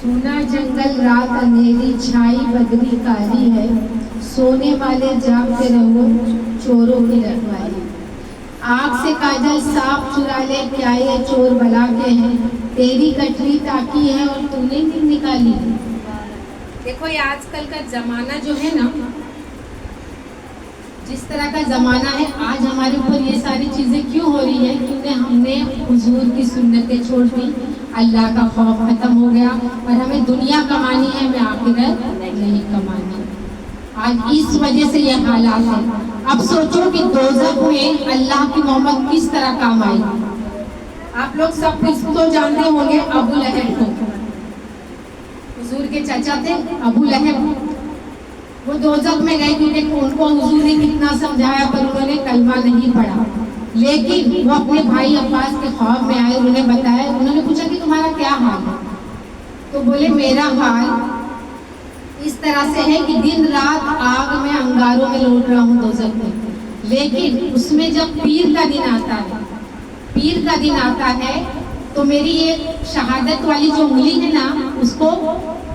سونا جنگل رات اندھیری چھائی بدری کالی ہے، سونے والے جاگتے رہو چوروں کی رکھوالی۔ آنکھ سے کاجل صاف چرا لے، کیا یہ چور بلا کے ہیں، تیری کٹری تاکی ہے اور تو نے نہیں نکالی۔ دیکھو یہ آج کل کا زمانہ جو ہے نا، جس طرح کا زمانہ ہے، آج ہمارے اوپر یہ ساری چیزیں کیوں ہو رہی ہے؟ کیونکہ ہم نے حضور کی سنتیں چھوڑ دی، اللہ کا خوف ختم ہو گیا، اور ہمیں دنیا کمانی ہے، ہمیں آخرت نہیں کمانی۔ آج اس وجہ سے یہ حالات ہیں۔ اب سوچو کہ دوزخ میں اللہ کی محبت کس طرح کام آئی۔ آپ لوگ سب کس کو جانتے ہوں گے؟ ابو لہب کو، حضور کے چچا تھے ابو لہب۔ وہ دوزخ میں گئے کیونکہ ان کو حضور نے کتنا سمجھایا پر انہوں نے کلمہ نہیں پڑھا، لیکن وہ اپنے بھائی عباس کے خواب میں آئے، انہوں نے بتایا، انہوں نے پوچھا کہ تمہارا کیا حال ہے؟ تو بولے میرا حال اس طرح سے ہے کہ دن رات آگ میں انگاروں میں لوٹ رہا ہوں دوزخ میں، لیکن اس میں جب پیر کا دن آتا ہے، پیر کا دن آتا ہے تو میری ایک شہادت والی جو انگلی ہے نا، اس کو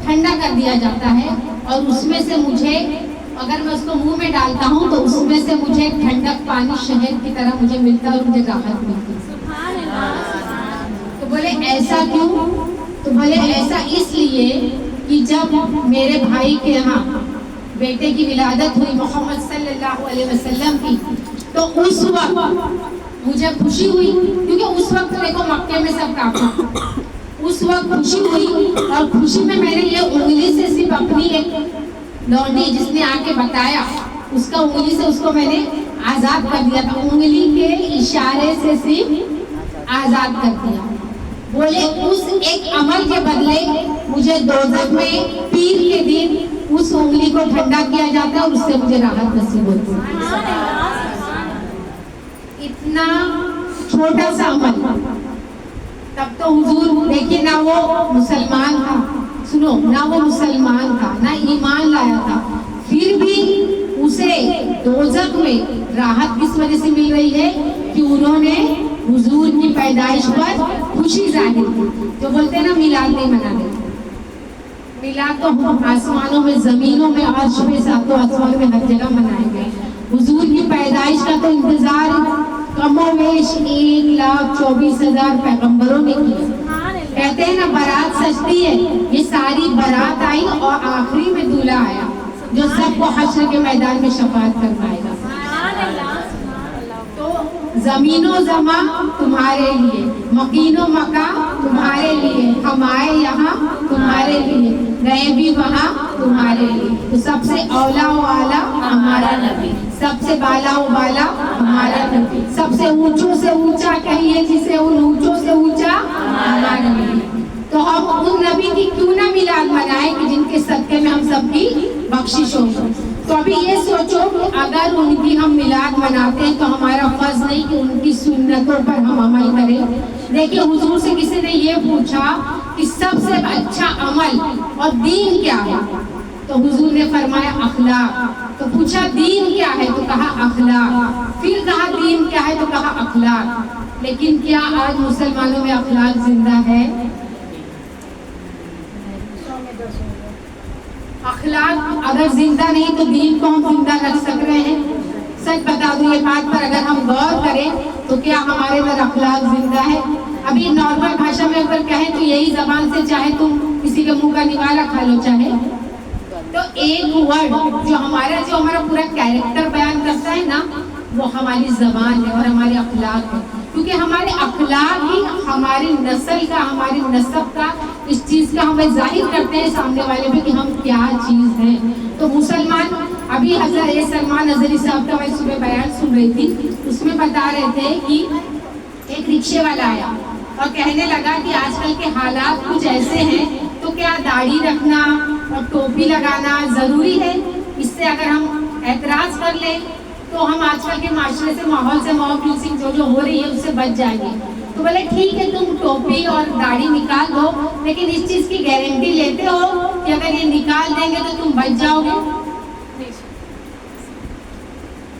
ٹھنڈا کر دیا جاتا ہے، اور اس میں سے مجھے، اگر میں اس کو منہ میں ڈالتا ہوں تو اس میں سے مجھے ٹھنڈک پانی شہد کی طرح مجھے ملتا ہے اور مجھے راحت ملتی ہے۔ تو بولے ایسا کیوں؟ تو بولے ایسا اس لیے کہ جب میرے بھائی کے یہاں بیٹے کی ولادت ہوئی محمد صلی اللہ علیہ وسلم کی، تو اس وقت مجھے خوشی ہوئی، کیونکہ اس وقت دیکھو مکے میں سب کافر، اس وقت خوشی ہوئی، اور خوشی میں نے یہ انگلی سے صرف اپنی ایک لونڈی جس نے آ کے بتایا، اس کا انگلی سے اس کو میں نے آزاد کر دیا تھا، انگلی کے اشارے سے صرف آزاد کر دیا۔ بولے اس ایک عمل کے بدلے مجھے دوزخ میں پیر کے دن اس انگلی کو ٹھنڈا کیا جاتا ہے اور اس سے مجھے راحت نصیب ہوتی ہے۔ اتنا چھوٹا سا عمل، تب تو حضور دیکھیے نہ وہ مسلمان تھا، سنو، نہ وہ مسلمان تھا، نہ ایمان لایا تھا، پھر بھی اسے دوزخ میں راحت کس وجہ سے مل رہی ہے کہ انہوں نے حضور کی پیدائش پر خوشی ظاہر کی۔ جو بولتے ہیں نا میلاد نہیں مناتے، میلاد تو آسمانوں میں، زمینوں میں، عرش میں، ساتوں آسمانوں میں ہر جگہ منائے گئے۔ حضور کی پیدائش کا تو انتظار کم و بیش 1,24,000 پیغمبروں نے کیا۔ کہتے ہیں نا بارات سجتی ہے، یہ ساری بارات آئی اور آخری میں دولہا آیا جو سب کو حشر کے میدان میں شفاعت کروائے گا۔ تو زمین و زمان تمہارے لیے، مکین و مکان تمہارے لیے، ہم آئے یہاں تمہارے لیے، گئے بھی وہاں تمہارے لیے۔ تو سب سے اولا و اعلیٰ ہمارا نبی، سب سے بالا و بالا ہمارا نبی، سب سے اونچوں سے اونچا کہیے جسے ان اونچوں سے اونچا ہمارا نبی۔ تو ہم ان نبی کی کیوں نہ میلاد منائیں کہ جن کے صدقے میں ہم سب کی بخشش ہو۔ تو ابھی یہ سوچو کہ اگر ان کی ہم میلاد مناتے ہیں تو ہمارا فرض نہیں کہ ان کی سنتوں پر ہم عمل کریں۔ دیکھیے حضور سے کسی نے یہ پوچھا کہ سب سے اچھا عمل اور دین کیا ہے، تو حضور نے فرمایا اخلاق۔ تو پوچھا دین کیا ہے، تو کہا اخلاق۔ پھر کہا دین کیا ہے، تو کہا اخلاق۔ لیکن کیا آج مسلمانوں میں اخلاق زندہ ہے؟ اخلاق اگر زندہ نہیں تو دین کو ہم زندہ رکھ سک رہے ہیں؟ سچ بتا دوں یہ بات پر اگر ہم غور کریں تو کیا ہمارے اندر اخلاق زندہ ہے؟ ابھی نارمل بھاشا میں اگر کہیں تو یہی زبان سے چاہے تم کسی کے منہ کا نوالا کھا لو چاہے، تو ایک ورڈ جو ہمارا پورا کیریکٹر بیان کرتا ہے نا، وہ ہماری زبان ہے اور ہمارے اخلاق ہے، کیونکہ ہمارے اخلاق ہی ہماری نسل کا، ہماری نسب کا، اس چیز کا ہمیں ظاہر کرتے ہیں سامنے والے میں کہ ہم کیا چیز ہیں۔ تو مسلمان، ابھی حضرت سلمان اظہری صاحب کا میں صبح بیان سن رہی تھی، اس میں بتا رہے تھے کہ ایک رکشے والا آیا اور کہنے لگا کہ آج کل کے حالات کچھ ایسے ہیں، تو کیا داڑھی رکھنا اور ٹوپی لگانا ضروری ہے؟ اس سے اگر ہم اعتراض کر لیں تو ہم آج کل کے معاشرے سے، ماحول سے، ماحول جو ہو رہی ہے اس سے بچ جائیں گے۔ تو بولے ٹھیک ہے تم ٹوپی اور داڑھی نکال دو، لیکن اس چیز کی گارنٹی لیتے ہو کہ اگر یہ نکال دیں گے تو تم بچ جاؤ گے؟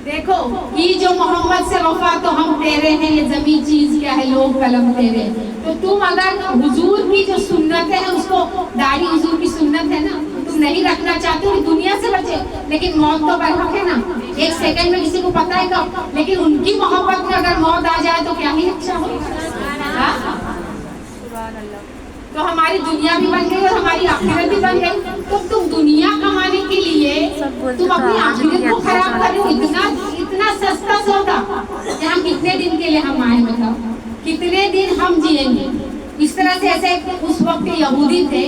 देखो कि जो मोहम्मद से वफा तो हम तेरे हैं, ये जमी चीज क्या है लोग कलम तेरे। तो तुम अगर हुजूर की जो सुन्नत है उसको, दाढ़ी हुजूर की सुन्नत है ना, तुम नहीं रखना चाहते हो दुनिया से बचे, लेकिन मौत तो बरहक है ना, एक सेकंड में किसी को पता है कब, लेकिन उनकी मोहब्बत में अगर मौत आ जाए तो क्या ही अच्छा हो। तो हमारी दुनिया भी बन गई और हमारी आखिरत भी बन गई। तो तुम दुनिया कमाने के लिए तुम अपनी आखिरत को खराब कर रहे हो। इतना सस्ता सौदा, यहाँ कितने दिन के लिए हम आए बताओ, कितने दिन हम जिएंगे इस तरह से। ऐसे उस वक्त के यहूदी थे,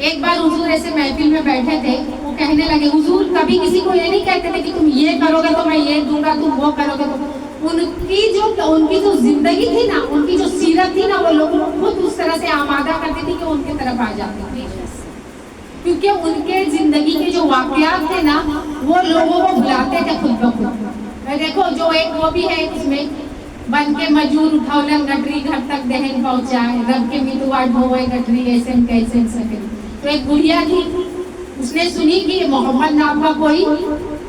एक बार हुजूर ऐसे महफिल में बैठे थे, वो कहने लगे, हुजूर कभी किसी को ये नहीं कहते थे कि तुम ये करोगे तो मैं ये दूंगा, तुम वो करोगे तो। उनकी जो जिंदगी थी ना, उनकी जो सीरत थी ना, वो लोगों को खुद उस तरह से आमादा करती थी कि उनके तरफ आ जाते थे, क्योंकि उनके जिंदगी के जो वाकयात थे ना, वो लोगों को भुलाते थे खुद ब खुद। देखो जो एक वो भी है उसमें, बन के मजूर उठौलन गठरी घर तक दहन पहुंचाए, रब के मितुआ ढोए गठरी ऐसे कैसे सके। तो एक बुढ़िया थी, उसने सुनी कि मोहम्मद नाम का कोई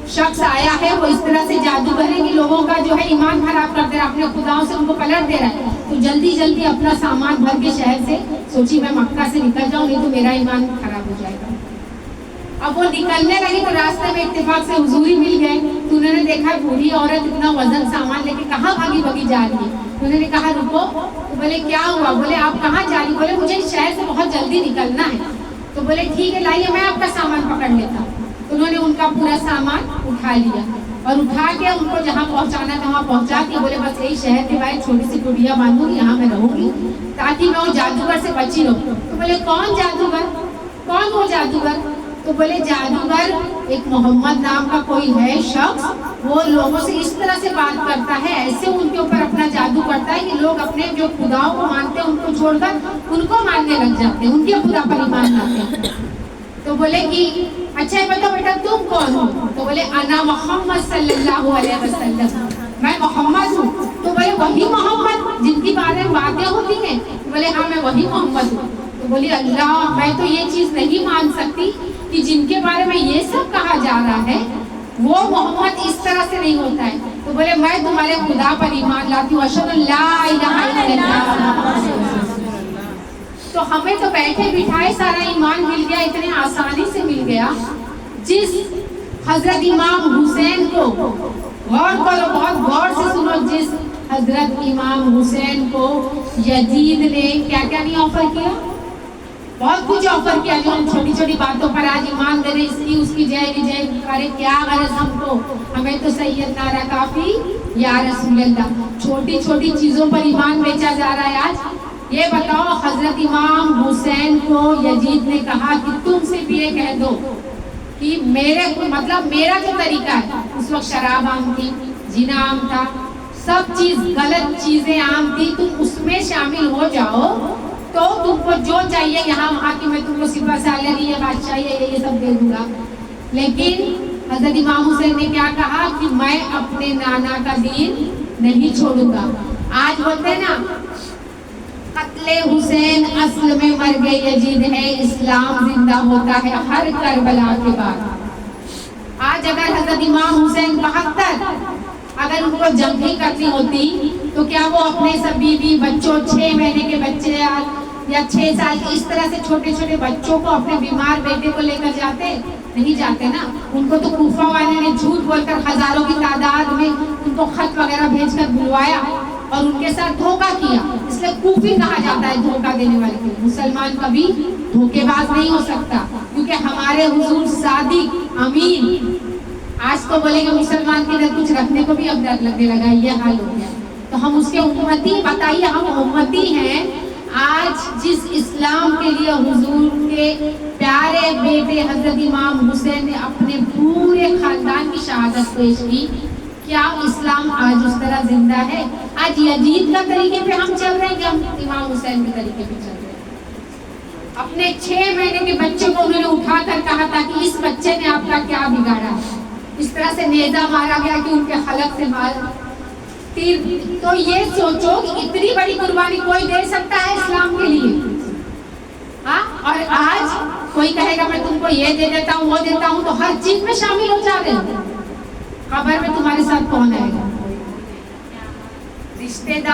शख्स आया है, वो इस तरह से जादूगर है कि लोगों का जो है ईमान खराब कर दे रहा है, अपने खुदाओं से उनको पलट दे रहा है। तो जल्दी जल्दी अपना सामान भर के शहर से सोची मैं मक्का से निकल जाऊं, नहीं तो मेरा ईमान खराब हो जाएगा। अब वो निकलने लगी तो रास्ते में इत्तेफाक से हुजूरी मिल गए। तो उन्होंने देखा बूढ़ी औरत इतना वजन सामान लेके कहाँ भागी भागी जा रही है। उन्होंने कहा रुको। तो बोले क्या हुआ? बोले आप कहाँ जा रही? बोले मुझे शहर से बहुत जल्दी निकलना है। तो बोले ठीक है लाइए, मैं आपका सामान पकड़ लेता हूँ। तो उन्होंने उनका पूरा सामान उठा लिया और उठा के उनको जहाँ पहुँचाना था वहाँ पहुँचा के बोले बस यही शहर के बाहर छोटी सी कुटिया बांधूंगी, यहाँ मैं रहूंगी ताकि मैं वो जादूगर से बची रहूँ। तो बोले कौन जादूगर? कौन वो जादूगर? तो बोले जादूगर एक मोहम्मद नाम का कोई है शख्स, वो लोगों से इस तरह से बात करता है, ऐसे उनके ऊपर अपना जादू करता है कि लोग अपने जो खुदाओं को मानते हैं उनको छोड़कर उनको मानने लग जाते हैं, उनके खुदा पर ईमान लाते हैं। तो बोले कि अच्छा बताओ बेटा तुम कौन हो? तो बोले अना मोहम्मद सल्लल्लाहु अलैहि वसल्लम, मैं मोहम्मद हूँ। तो बोले वही मोहम्मद जिनकी बारे में बातें होती हैं? तो बोले हाँ मैं वही मोहम्मद हूँ। तो बोली अल्लाह, मैं तो ये चीज नहीं मान सकती कि जिनके बारे में ये सब कहा जा रहा है वो मोहम्मद इस तरह से नहीं होता है। तो बोले मैं तुम्हारे खुदा पर ईमान लाती हूँ, अशहदु अल्ला इलाहा इल्लल्लाह। तो हमें तो बैठे बिठाए सारा ईमान मिल गया, इतने आसानी से मिल गया। जिस हजरत इमाम हुसैन को, गौर करो बहुत गौर से सुनो, जिस हजरत इमाम हुसैन को यजीद ने क्या क्या नहीं ऑफर किया, बहुत कुछ ऑफर किया। जो हम छोटी छोटी बातों पर आज ईमान दे रहे, इसकी उसकी जय विजय, अरे क्या गरज हमको, हमें तो सैयद नारा काफी या रसूल अल्लाह, छोटी छोटी चीजों पर ईमान बेचा जा रहा है आज। ये बताओ हजरत इमाम हुसैन को यजीद ने कहा कि तुम सिर्फ ये कह दो कि मेरे मतलब मेरा जो तरीका है, उस वक्त शराब आम थी, जिना आम था, सब चीज गलत चीजें आम थी, तुम उसमें शामिल हो जाओ तो तुमको जो चाहिए यहाँ वहाँ की मैं तुमको सिपा सालरी या बादशाही ये सब दे दूंगा। लेकिन हजरत इमाम हुसैन ने क्या कहा कि मैं अपने नाना का दीन नहीं छोड़ूंगा। आज बोलते हैं ना कत्ले हुसैन असल में मर गए यजीद है, इस्लाम जिंदा होता है हर करबला के बाद। आज अगर हजरत इमाम हुसैन 72 अगर उनको जंग ही करनी होती तो क्या वो अपने सब बीवी बच्चों 6 महीने के बच्चे या 6 साल इस तरह से छोटे छोटे बच्चों को अपने बीमार बेटे को लेकर जाते? नहीं जाते ना। उनको तो कूफा वाले ने झूठ बोलकर हजारों की तादाद में उनको खत वगैरह भेजकर बुलवाया और उनके साथ धोखा किया, इसलिए कूफी कहा जाता है धोखा देने वाले को। मुसलमान कभी धोखेबाज नहीं हो सकता, क्योंकि हमारे हुजूर सादिक अमीन। आज तो बोलेंगे मुसलमान के अंदर कुछ रखने को भी अब डर लगने लगा, ये हाल हो गया। तो हम उसके उम्मती, बताइए हम उम्मती हैं। आज जिस इस्लाम के लिए हुजूर के प्यारे बेटे हजरत इमाम हुसैन ने अपने पूरे खानदान की शहादत पेश की, क्या इस्लाम आज उस तरह जिंदा है? आज यजीद का तरीके पे हम चल रहे हैं कि हम इमाम हुसैन के तरीके पे चल रहे हैं? अपने 6 महीने के बच्चे को उन्होंने उठाकर कहा था कि इस बच्चे ने आपका क्या बिगाड़ा है। इस तरह से नेजा मारा गया कि उनके हलक से मार तीर। तो ये सोचो कि इतनी बड़ी कुर्बानी कोई दे सकता है इस्लाम के लिए? हाँ, और आज कोई कहेगा मैं तुमको ये दे देता हूँ वो देता हूँ, तो हर चीज में शामिल हो जा रहे हैं। قبر میں تمہارے ساتھ کون آئے گا؟ رشتے دار